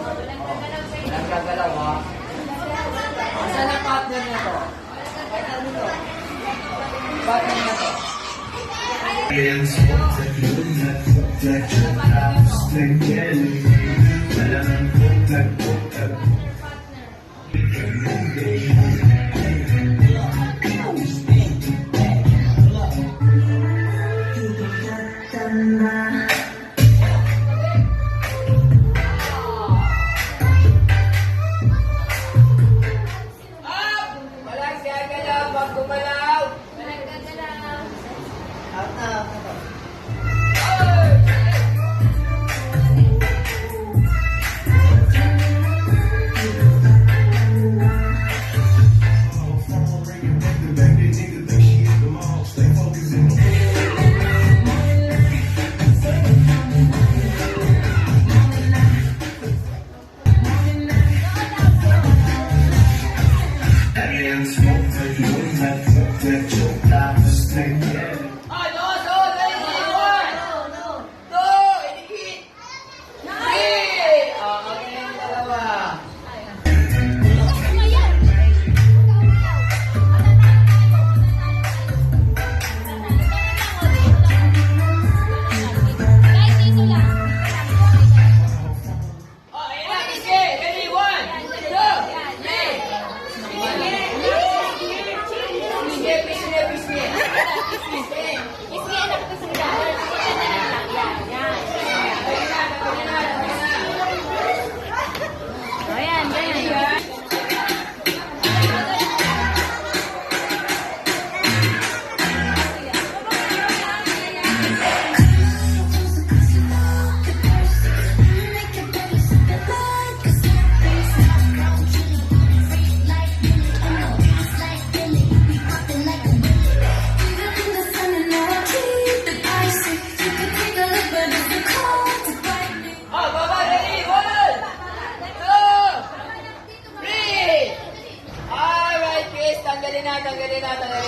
Walang gagalaw, ha? Saan ang partner niya to? Partner niya to? Walang gagalaw, wag gumalaw! Walang gagalaw! Out na, out na to. Tanggalin na.